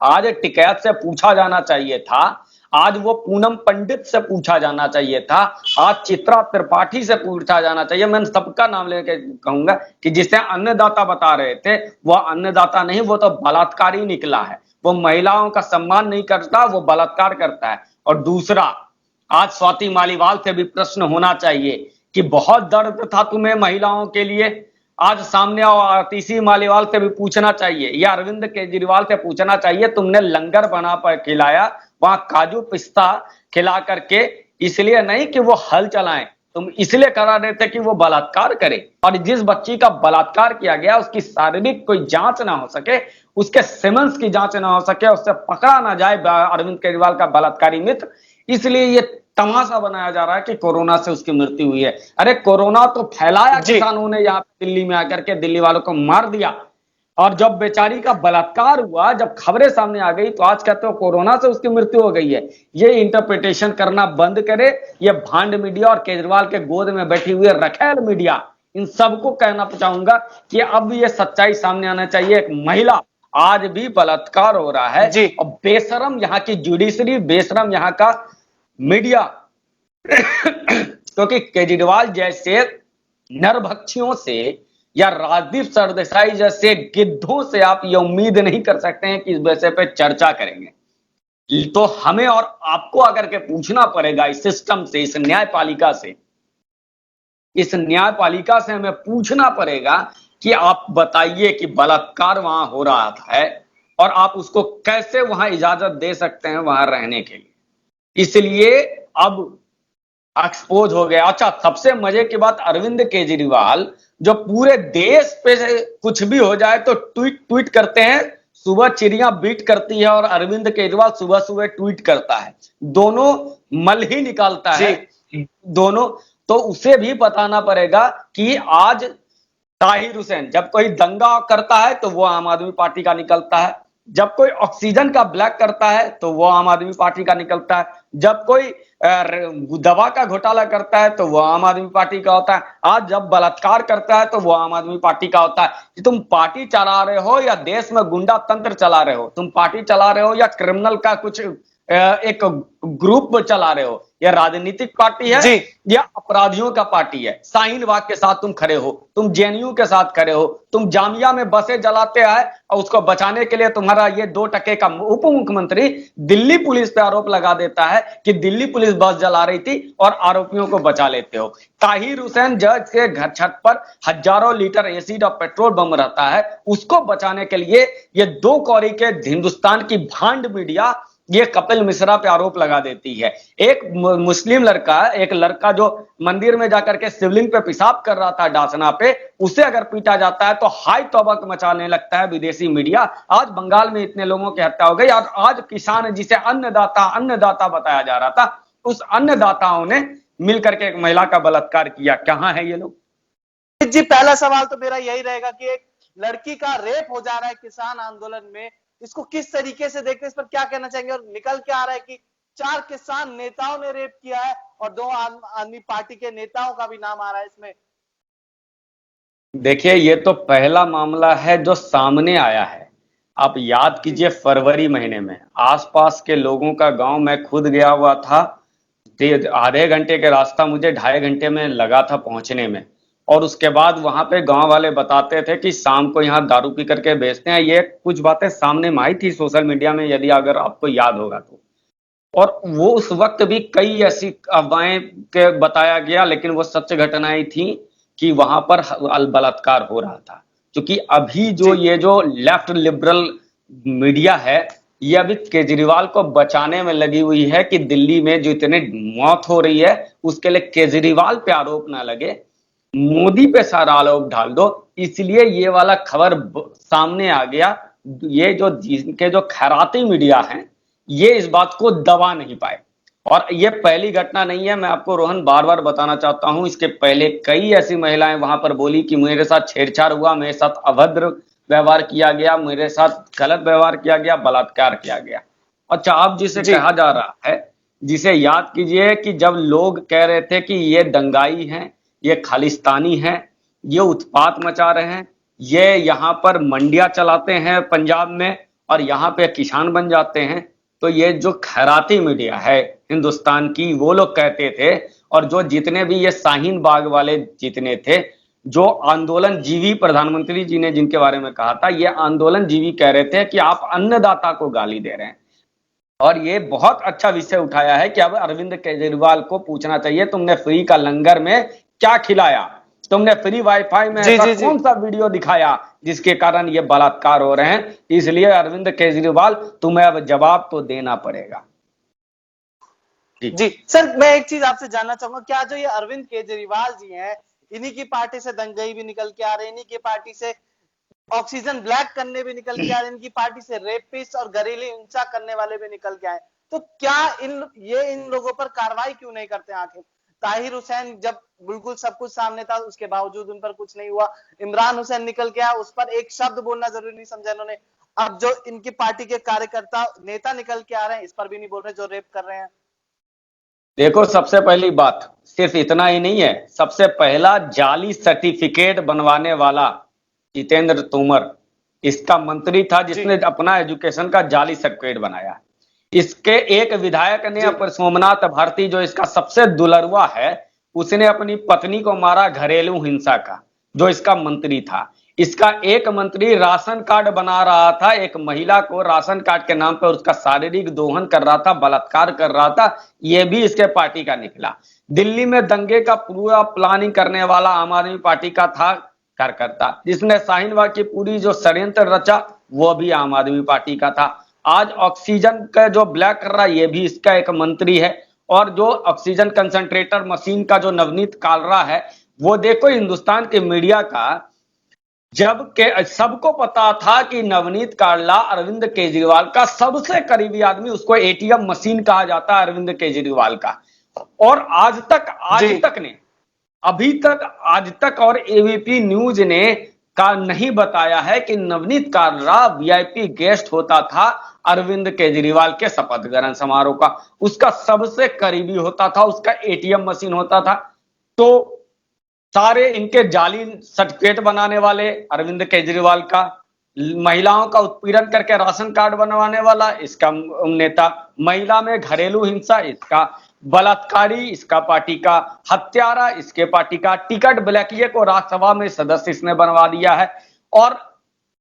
आज टिकैत से पूछा जाना चाहिए था, आज वो पूनम पंडित से पूछा जाना चाहिए था, आज चित्रा त्रिपाठी से पूछा जाना चाहिए। मैं सबका नाम लेके कहूंगा कि जिसे अन्नदाता बता रहे थे, वह अन्नदाता नहीं, वो तो बलात्कारी निकला है। वो महिलाओं का सम्मान नहीं करता, वो बलात्कार करता है। और दूसरा, आज स्वाति मालीवाल से भी प्रश्न होना चाहिए कि बहुत दर्द था तुम्हें महिलाओं के लिए, आज सामने आओ। आतिशी मालीवाल से भी पूछना चाहिए, या अरविंद केजरीवाल से पूछना चाहिए, तुमने लंगर बना पर खिलाया, वहां काजू पिस्ता खिला करके, इसलिए नहीं कि वो हल चलाएं, तुम इसलिए करा रहे थे कि वो बलात्कार करे। और जिस बच्ची का बलात्कार किया गया उसकी शारीरिक कोई जांच ना हो सके, उसके सिमंस की जांच ना हो सके, उससे पकड़ा ना जाए अरविंद केजरीवाल का बलात्कारी मित्र, इसलिए ये तमाशा बनाया जा रहा है कि कोरोना से उसकी मृत्यु हुई है। अरे कोरोना तो फैलाया किसानों ने, यहाँ पे दिल्ली में आकर के दिल्ली वालों को मार दिया। और जब बेचारी का बलात्कार हुआ, जब खबरें सामने आ गई, तो आज कहते हो कोरोना से उसकी मृत्यु हो गई है। ये इंटरप्रिटेशन करना बंद करे। ये भांड मीडिया और केजरीवाल के गोद में बैठी हुई रखेल मीडिया, इन सबको कहना चाहूंगा कि अब ये सच्चाई सामने आना चाहिए। एक महिला आज भी बलात्कार हो रहा है, और बेशरम यहाँ की जुडिशरी, बेशरम यहाँ का मीडिया क्योंकि केजरीवाल जैसे नरभक्षियों से या राजदीप सरदेसाई जैसे गिद्धों से आप ये उम्मीद नहीं कर सकते हैं कि इस विषय पे चर्चा करेंगे। तो हमें और आपको अगर के पूछना पड़ेगा इस सिस्टम से, इस न्यायपालिका से, इस न्यायपालिका से हमें पूछना पड़ेगा कि आप बताइए कि बलात्कार वहां हो रहा है और आप उसको कैसे वहां इजाजत दे सकते हैं वहां रहने के लिए। इसलिए अब एक्सपोज हो गया। अच्छा, सबसे मजे की बात, अरविंद केजरीवाल जो पूरे देश पे कुछ भी हो जाए तो ट्वीट ट्वीट करते हैं। सुबह चिड़िया बीट करती है और अरविंद केजरीवाल सुबह सुबह ट्वीट करता है, दोनों मल ही निकालता है दोनों। तो उसे भी बताना पड़ेगा कि आज ताहिर हुसैन जब कोई दंगा करता है तो वो आम आदमी पार्टी का निकलता है, जब कोई ऑक्सीजन का ब्लैक करता है तो वो आम आदमी पार्टी का निकलता है, जब कोई दवा का घोटाला करता है तो वो आम आदमी पार्टी का होता है, आज जब बलात्कार करता है तो वो आम आदमी पार्टी का होता है। कि तुम पार्टी चला रहे हो या देश में गुंडा तंत्र चला रहे हो, तुम पार्टी चला रहे हो या क्रिमिनल का कुछ एक ग्रुप चला रहे हो, या राजनीतिक पार्टी है या अपराधियों का पार्टी है। शाहीन बाग के साथ तुम खड़े हो, तुम जेएनयू के साथ खड़े हो, तुम जामिया में बसें जलाते हैं और उसको बचाने के लिए तुम्हारा ये 2 टके का उप मुख्यमंत्री दिल्ली पुलिस पे आरोप लगा देता है कि दिल्ली पुलिस बस जला रही थी और आरोपियों को बचा लेते हो। ताहिर हुसैन जज के घर छत पर हजारों लीटर एसिड और पेट्रोल बम रहता है, उसको बचाने के लिए ये 2 कौड़ी के हिंदुस्तान की भांड मीडिया ये कपिल मिश्रा पे आरोप लगा देती है। एक मुस्लिम लड़का, एक लड़का जो मंदिर में जाकर के शिवलिंग पे पेशाब कर रहा था डासना पे, उसे अगर पीटा जाता है तो हाई तौबा मचाने लगता है विदेशी मीडिया। आज बंगाल में इतने लोगों की हत्या हो गई और आज किसान जिसे अन्नदाता अन्नदाता बताया जा रहा था, उस अन्नदाताओं ने मिलकर के एक महिला का बलात्कार किया। कहां है ये लोग जी? पहला सवाल तो मेरा यही रहेगा कि एक लड़की का रेप हो जा रहा है किसान आंदोलन में, इसको किस तरीके से देखते हैं, इस पर क्या कहना चाहेंगे? और निकल के आ रहा है कि 4 किसान नेताओं ने रेप किया है और 2 आम आदमी पार्टी के नेताओं का भी नाम आ रहा है इसमें। देखिए, ये तो पहला मामला है जो सामने आया है। आप याद कीजिए फरवरी महीने में आसपास के लोगों का गांव, मैं खुद गया हुआ था, आधे घंटे का रास्ता मुझे 2.5 घंटे में लगा था पहुंचने में। और उसके बाद वहां पे गांव वाले बताते थे कि शाम को यहाँ दारू पी करके बेचते हैं। ये कुछ बातें सामने में आई थी सोशल मीडिया में, यदि अगर आपको याद होगा तो। और वो उस वक्त भी कई ऐसी अफवाहें के बताया गया, लेकिन वो सत्य घटनाएं थी कि वहां पर बलात्कार हो रहा था। क्योंकि अभी जो ये जो लेफ्ट लिबरल मीडिया है, ये अभी केजरीवाल को बचाने में लगी हुई है कि दिल्ली में जो इतने मौत हो रही है उसके लिए केजरीवाल पे आरोप ना लगे, मोदी पे सारा आरोप डाल दो। इसलिए ये वाला खबर सामने आ गया। ये जो जिनके जो खैराती मीडिया हैं, ये इस बात को दबा नहीं पाए। और ये पहली घटना नहीं है, मैं आपको रोहन बार बार बताना चाहता हूं, इसके पहले कई ऐसी महिलाएं वहां पर बोली कि मेरे साथ छेड़छाड़ हुआ, मेरे साथ अभद्र व्यवहार किया गया, मेरे साथ गलत व्यवहार किया गया, बलात्कार किया गया। अच्छा, अब जिसे कहा जा रहा है, जिसे याद कीजिए कि जब लोग कह रहे थे कि ये दंगाई हैं, ये खालिस्तानी हैं, ये उत्पात मचा रहे हैं, ये यहाँ पर मंडियां चलाते हैं पंजाब में, और यहाँ पे किसान बन जाते हैं। तो ये जो खैराती मीडिया है हिंदुस्तान की, वो लोग कहते थे, और जो जितने भी ये शाहीन बाग वाले जितने थे, जो आंदोलन जीवी प्रधानमंत्री जी ने जिनके बारे में कहा था, ये आंदोलन जीवी कह रहे थे कि आप अन्नदाता को गाली दे रहे हैं। और ये बहुत अच्छा विषय उठाया है कि अब अरविंद केजरीवाल को पूछना चाहिए, तुमने फ्री का लंगर में क्या खिलाया, तुमने फ्री वाईफाई में जी ऐसा जी जी कौन सा वीडियो दिखाया जिसके कारण ये बलात्कार हो रहे हैं। इसलिए अरविंद केजरीवाल, तुम्हें अब जवाब तो देना पड़ेगा। जी जी सर, मैं एक चीज आपसे जानना चाहूंगा, क्या जो ये अरविंद केजरीवाल जी हैं, इन्हीं की पार्टी से दंगई भी निकल के आ रहे हैं, इन्हीं की पार्टी से ऑक्सीजन ब्लैक करने भी निकल के आ रहे हैं, इनकी पार्टी से रेपिस्ट और घरेलू हिंसा करने वाले भी निकल के आए, तो क्या इन लोगों पर कार्रवाई क्यों नहीं करते आखिर? ताहिर हुसैन जब बिल्कुल सब कुछ सामने था, उसके बावजूद उन पर कुछ नहीं हुआ। इमरान हुसैन निकल के आया, उस पर एक शब्द बोलना जरूरी नहीं समझा इन्होंने। अब जो इनकी पार्टी के कार्यकर्ता नेता निकल के आ रहे हैं, इस पर भी नहीं बोल रहे, जो रेप कर रहे हैं। देखो, सबसे पहली बात, सिर्फ इतना ही नहीं है, सबसे पहला जाली सर्टिफिकेट बनवाने वाला जितेंद्र तोमर, इसका मंत्री था जी जिसने अपना एजुकेशन का जाली सर्टिफिकेट बनाया। इसके एक विधायक ने जी सोमनाथ भारती, जो इसका सबसे दुलरवा है, उसने अपनी पत्नी को मारा घरेलू हिंसा का, जो इसका मंत्री था। इसका एक मंत्री राशन कार्ड बना रहा था, एक महिला को राशन कार्ड के नाम पर उसका शारीरिक दोहन कर रहा था, बलात्कार कर रहा था, यह भी इसके पार्टी का निकला। दिल्ली में दंगे का पूरा प्लानिंग करने वाला आम आदमी पार्टी का था कार्यकर्ता, जिसने शाहीन बाग की पूरी जो षड्यंत्र रचा, वो भी आम आदमी पार्टी का था। आज ऑक्सीजन का जो ब्लैक कर रहा है, ये भी इसका एक मंत्री है। और जो ऑक्सीजन कंसंट्रेटर मशीन का जो नवनीत कालरा है, वो देखो हिंदुस्तान के मीडिया का, जब के सबको पता था कि नवनीत कालरा अरविंद केजरीवाल का सबसे करीबी आदमी, उसको एटीएम मशीन कहा जाता है अरविंद केजरीवाल का। और आज जी तक ने, अभी तक आज तक और एबीपी न्यूज ने का नहीं बताया है कि नवनीत कालरा वीआईपी गेस्ट होता था अरविंद केजरीवाल के शपथ ग्रहण समारोह का, उसका सबसे करीबी होता था, उसका एटीएम मशीन होता था। तो सारे इनके जाली सर्टिफिकेट बनाने वाले अरविंद केजरीवाल का, महिलाओं का उत्पीड़न करके राशन कार्ड बनवाने वाला इसका नेता, महिला में घरेलू हिंसा इसका, बलात्कारी इसका पार्टी का, हत्यारा इसके पार्टी का, टिकट ब्लैकिए को राज्यसभा में सदस्य इसने बनवा दिया है। और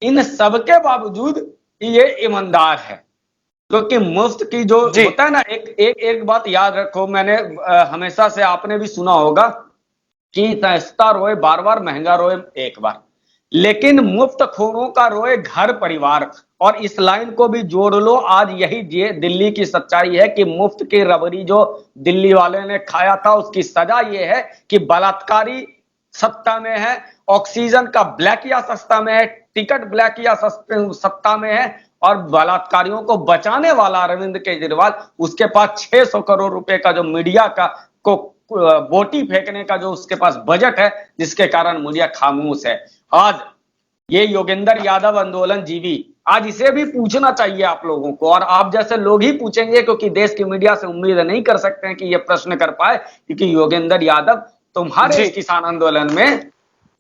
इन सबके बावजूद ये ईमानदार है, क्योंकि मुफ्त की जो जी होता है ना, एक बात याद रखो, मैंने हमेशा से, आपने भी सुना होगा कि सस्ता रोए बार बार, महंगा रोए एक बार, लेकिन मुफ्त खोरों का रोए घर परिवार। और इस लाइन को भी जोड़ लो, आज यही दिल्ली की सच्चाई है कि मुफ्त की रबड़ी जो दिल्ली वाले ने खाया था, उसकी सजा ये है कि बलात्कारी सत्ता में है, ऑक्सीजन का ब्लैक या सस्ता में है, टिकट ब्लैक या सत्ता में है, और बलात्कारियों को बचाने वाला अरविंद केजरीवाल, उसके पास 600 करोड़ रुपए का जो मीडिया का को बोटी फेंकने का जो उसके पास बजट है, जिसके कारण मीडिया खामोश है। आज ये योगेंद्र यादव आंदोलन जीवी, आज इसे भी पूछना चाहिए आप लोगों को, और आप जैसे लोग ही पूछेंगे, क्योंकि देश की मीडिया से उम्मीद नहीं कर सकते हैं कि ये प्रश्न कर पाए, क्योंकि योगेंद्र यादव, तुम्हारे जी इस किसान आंदोलन में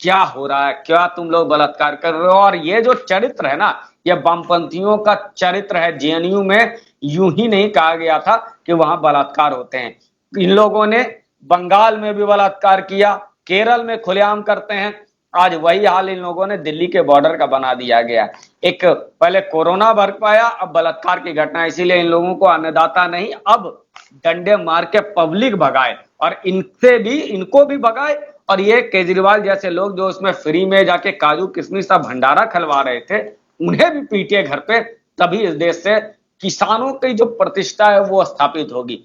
क्या हो रहा है, क्या तुम लोग बलात्कार कर रहे हो? और ये जो चरित्र है ना, ये वामपंथियों का चरित्र है। जेएनयू में यूं ही नहीं कहा गया था कि वहां बलात्कार होते हैं, इन लोगों ने बंगाल में भी बलात्कार किया, केरल में खुलेआम करते हैं, आज वही हाल इन लोगों ने दिल्ली के बॉर्डर का बना दिया गया। एक पहले कोरोना बढ़ पाया, अब बलात्कार की घटना, इसीलिए इन लोगों को अन्नदाता नहीं, अब डंडे मार के पब्लिक भगाए, और इनसे भी, इनको भी भगाए। और ये केजरीवाल जैसे लोग जो उसमें फ्री में जाके काजू किशमिश का भंडारा खिलवा रहे थे, उन्हें भी पीटिए घर पे, तभी इस देश से किसानों की जो प्रतिष्ठा है वो स्थापित होगी।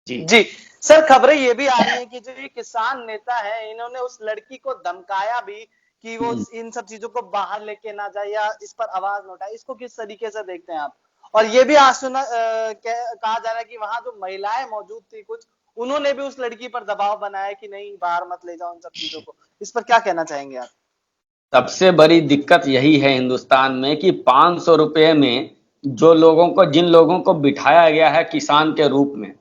जी जी सर, खबरें ये भी आ रही हैं कि जो ये किसान नेता है, इन्होंने उस लड़की को धमकाया भी कि वो इन सब चीजों को बाहर लेके ना जाए या इस पर आवाज न उठाए। इसको किस तरीके से देखते हैं आप? और ये भी आज कहा जा रहा है कि वहां जो महिलाएं मौजूद थी कुछ, उन्होंने भी उस लड़की पर दबाव बनाया कि नहीं, बाहर मत ले जाओ इन सब चीजों को। इस पर क्या कहना चाहेंगे आप? सबसे बड़ी दिक्कत यही है हिंदुस्तान में कि 500 रुपए में जो लोगों को, जिन लोगों को बिठाया गया है किसान के रूप में,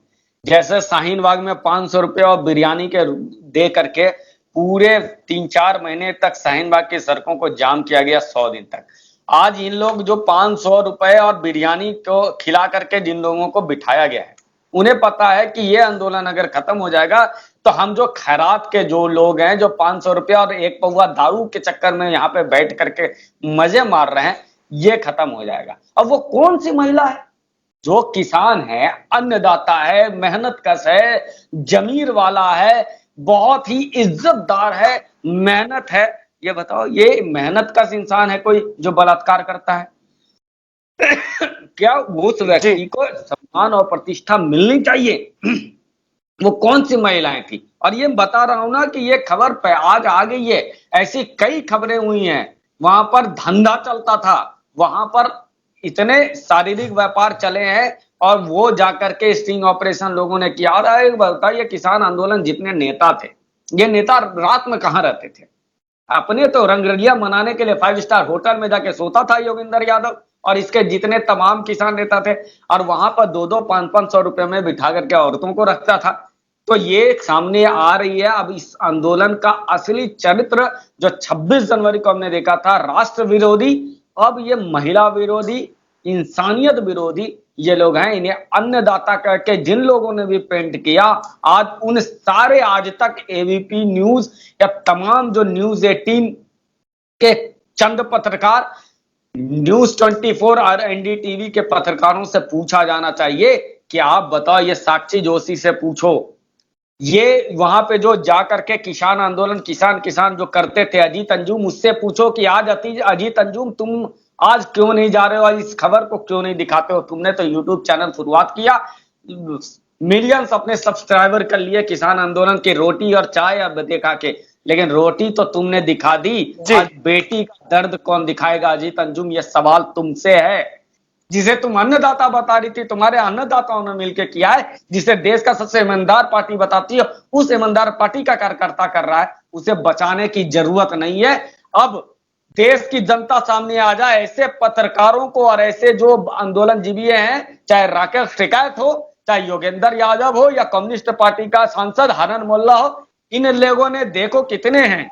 जैसे शाहीन बाग में 500 रुपए और बिरयानी के दे करके पूरे 3-4 महीने तक शाहीन बाग की सड़कों को जाम किया गया, 100 दिन तक। आज इन लोग जो 500 रुपए और बिरयानी को खिला करके जिन लोगों को बिठाया गया है, उन्हें पता है कि ये आंदोलन अगर खत्म हो जाएगा तो हम जो खैरात के जो लोग हैं, जो 500 रुपया और एक पौवा दारू के चक्कर में यहाँ पे बैठ करके मजे मार रहे हैं, ये खत्म हो जाएगा। अब वो कौन सी महिला है? जो किसान है, अन्नदाता है, मेहनत कश है, जमीर वाला है, बहुत ही इज्जतदार है, मेहनत है। ये बताओ, ये मेहनत कश इंसान है कोई जो बलात्कार करता है? क्या उस व्यक्ति को सम्मान और प्रतिष्ठा मिलनी चाहिए? वो कौन सी महिलाएं थी? और ये बता रहा हूं ना कि ये खबर पे आज आ गई है, ऐसी कई खबरें हुई हैं। वहां पर धंधा चलता था, वहां पर इतने शारीरिक व्यापार चले हैं, और वो जाकर के स्टिंग ऑपरेशन लोगों ने किया। और एक बताइए, किसान आंदोलन जितने नेता थे, ये नेता रात में कहां रहते थे? अपने तो रंगरलिया मनाने के लिए 5 स्टार होटल में जाके सोता था योगेंद्र यादव, और इसके जितने तमाम किसान नेता थे, और वहां पर 2-2, 500 रुपए में बिठा करके औरतों को रखता था। तो ये सामने आ रही है अब इस आंदोलन का असली चरित्र, जो 26 जनवरी को हमने देखा था राष्ट्र विरोधी, अब ये महिला विरोधी, इंसानियत विरोधी ये लोग हैं। इन्हें अन्नदाता करके जिन लोगों ने भी पेंट किया, आज उन सारे, आज तक एबीपी न्यूज या तमाम जो न्यूज 18 के चंद पत्रकार, न्यूज 24 और एनडीटीवी के पत्रकारों से पूछा जाना चाहिए कि आप बताओ, ये साक्षी जोशी से पूछो, ये वहां पे जो जा करके किसान आंदोलन, किसान जो करते थे, अजीत अंजुम, उससे पूछो कि आज अजीत अंजुम तुम आज क्यों नहीं जा रहे हो, इस खबर को क्यों नहीं दिखाते हो? तुमने तो यूट्यूब चैनल शुरुआत किया, मिलियंस अपने सब्सक्राइबर कर लिए किसान आंदोलन की रोटी और चाय अब देखा के, लेकिन रोटी तो तुमने दिखा दी, आज बेटी का दर्द कौन दिखाएगा? अजीत अंजुम, ये सवाल तुमसे है। जिसे तुम अन्नदाता बता रही थी, तुम्हारे अन्नदाताओं ने मिलकर किया है, जिसे देश का सबसे ईमानदार पार्टी बताती है, उस ईमानदार पार्टी का कार्यकर्ता कर रहा है। उसे बचाने की जरूरत नहीं है। अब देश की जनता सामने आ जाए, ऐसे पत्रकारों को और ऐसे जो आंदोलन जीवी हैं, चाहे राकेश टिकैत हो, चाहे योगेंद्र यादव हो, या कम्युनिस्ट पार्टी का सांसद हनन मोल्ला हो, इन लोगों ने देखो कितने हैं।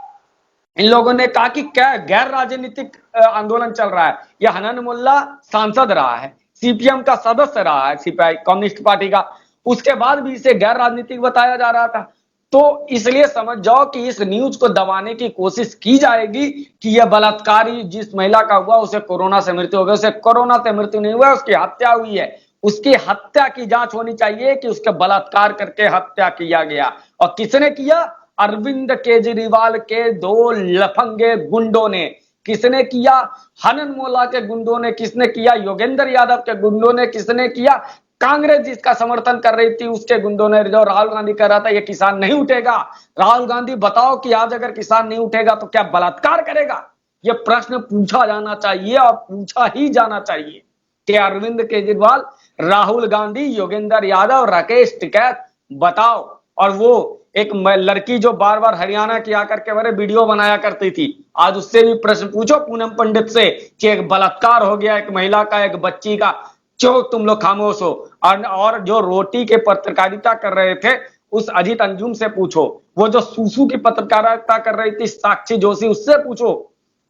इन लोगों ने कहा कि क्या गैर राजनीतिक आंदोलन चल रहा है। यह हनन मुल्ला सांसद रहा है, सीपीएम का सदस्य रहा है, सीपीआई कम्युनिस्ट पार्टी का, उसके बाद भी इसे गैर राजनीतिक बताया जा रहा था। तो इसलिए समझ जाओ कि इस न्यूज को दबाने की कोशिश की जाएगी कि यह बलात्कारी जिस महिला का हुआ, उसे कोरोना से मृत्यु हो गई। उसे कोरोना से मृत्यु नहीं हुआ, उसकी हत्या हुई है। उसकी हत्या की जांच होनी चाहिए कि उसके बलात्कार करके हत्या किया गया, और किसने किया? अरविंद केजरीवाल के 2 लफंगे गुंडों ने। किसने किया? हनन मोला के गुंडों ने। किसने किया? योगेंद्र यादव के गुंडों ने। किसने किया? कांग्रेस जिसका समर्थन कर रही थी उसके गुंडों ने। जो राहुल गांधी कह रहा था ये किसान नहीं उठेगा, राहुल गांधी बताओ कि आज अगर किसान नहीं उठेगा तो क्या बलात्कार करेगा? ये प्रश्न पूछा जाना चाहिए, और पूछा ही जाना चाहिए कि अरविंद केजरीवाल, राहुल गांधी, योगेंद्र यादव, राकेश टिकैत, बताओ। और वो एक लड़की जो बार बार हरियाणा की आकर के बड़े वीडियो बनाया करती थी, आज उससे भी प्रश्न पूछो पूनम पंडित से कि एक बलात्कार हो गया एक महिला का, एक बच्ची का, क्यों तुम लोग खामोश हो? और जो रोटी के पत्रकारिता कर रहे थे उस अजीत अंजुम से पूछो, वो जो सूसू की पत्रकारिता कर रही थी साक्षी जोशी, उससे पूछो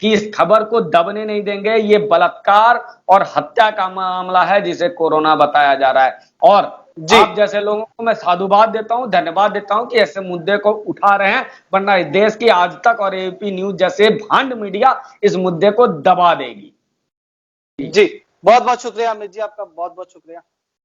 कि इस खबर को दबने नहीं देंगे। ये बलात्कार और हत्या का मामला है जिसे कोरोना बताया जा रहा है। और आप जैसे लोगों को मैं साधुवाद देता हूं, धन्यवाद देता हूं कि ऐसे मुद्दे को उठा रहे हैं, वरना इस देश की आज तक और एबीपी न्यूज जैसे भांड मीडिया इस मुद्दे को दबा देगी। जी बहुत बहुत शुक्रिया अमित जी, आपका बहुत बहुत शुक्रिया।